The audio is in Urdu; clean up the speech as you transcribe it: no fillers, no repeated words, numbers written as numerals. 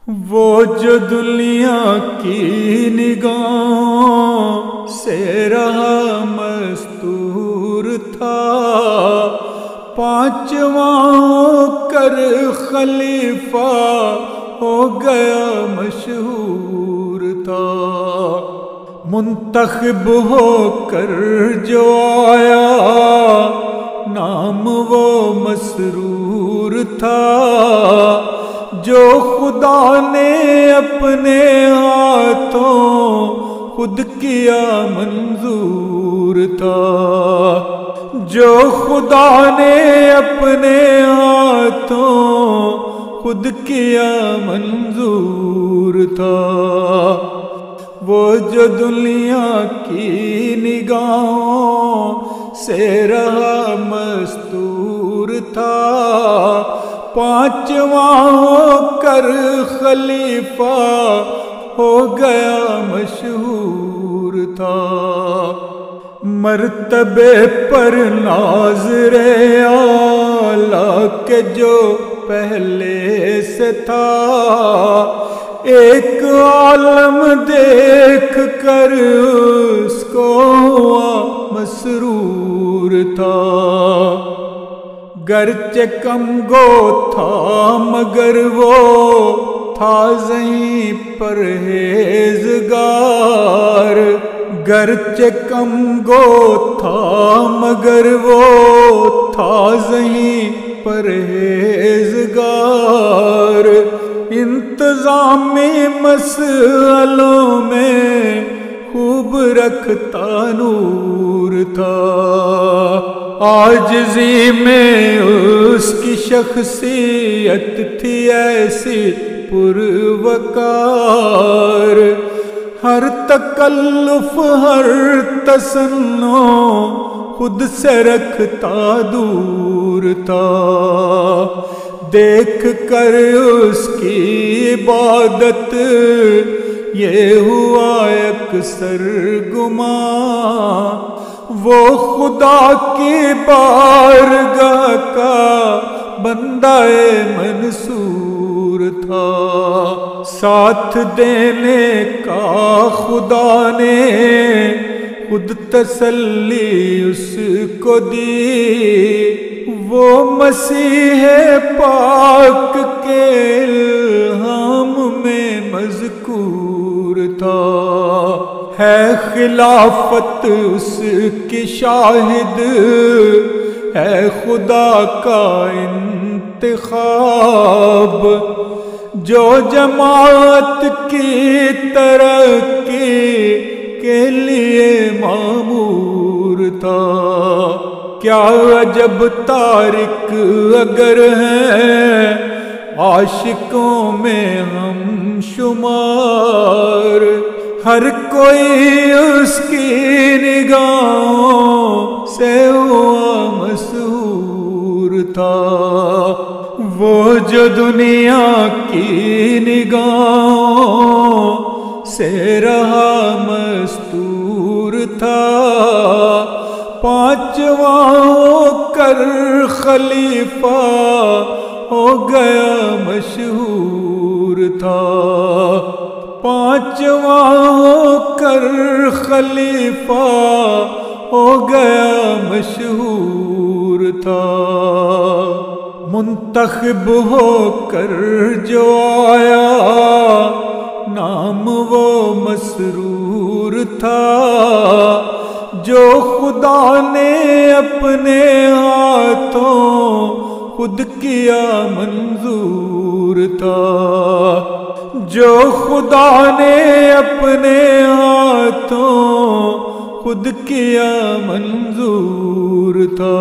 وہ جو دنیا کی نگاہوں سے رہا مستور تھا، پانچواں ہو کر خلیفہ ہو گیا مشہور تھا۔ منتخب ہو کر جو آیا نام وہ مسرور تھا، جو خدا نے اپنے ہاتھوں خود کیا منظور تھا، جو خدا نے اپنے ہاتھوں خود کیا منظور تھا۔ وہ جو دنیا کی نگاہوں سے رہا مستور تھا، پانچواں ہو کر خلیفہ ہو گیا مشہور تھا۔ مرتبے پر ناظر اعلیٰ کے جو پہلے سے تھا، ایک عالم دیکھ کر اس کو ہوا مسرور تھا۔ گرچہ کم گو تھا مگر وہ تھا ذہین پرہیزگار، گرچہ کم گو تھا مگر وہ تھا ذہین پرہیزگار، انتظام مسئلوں میں خوب رکھتا نور تھا۔ عاجزی میں اس کی شخصیت تھی ایسی پروقار، ہر تکلف ہر تصنع خود سے رکھتا دور تھا۔ دیکھ کر اس کی عبادت یہ ہوا اکثر گمان، وہ خدا کی بارگاہ کا بندہ منصور تھا۔ ساتھ دینے کا خدا نے خود تسلی اس کو دی، وہ مسیح پاک کے الہام میں مذکور تھا۔ ہے خلافت اس کی شاہد، ہے خدا کا انتخاب، جو جماعت کی ترقی کے لیے مامور تھا۔ کیا عجب تارک اگر ہیں عاشقوں میں ہم شمار، ہر کوئی اس کی نگاہوں سے ہوا مسحور تھا۔ وہ جو دنیا کی نگاہوں سے رہا مستور تھا، پانچواں ہو کر خلیفہ ہو گیا مشہور تھا، پانچواں ہو کر خلیفہ ہو گیا مشہور تھا۔ منتخب ہو کر جو آیا نام وہ مسرور تھا، جو خدا نے اپنے ہاتھوں خود کیا منظور تھا، جو خدا نے اپنے ہاتھوں خود کیا منظور تھا۔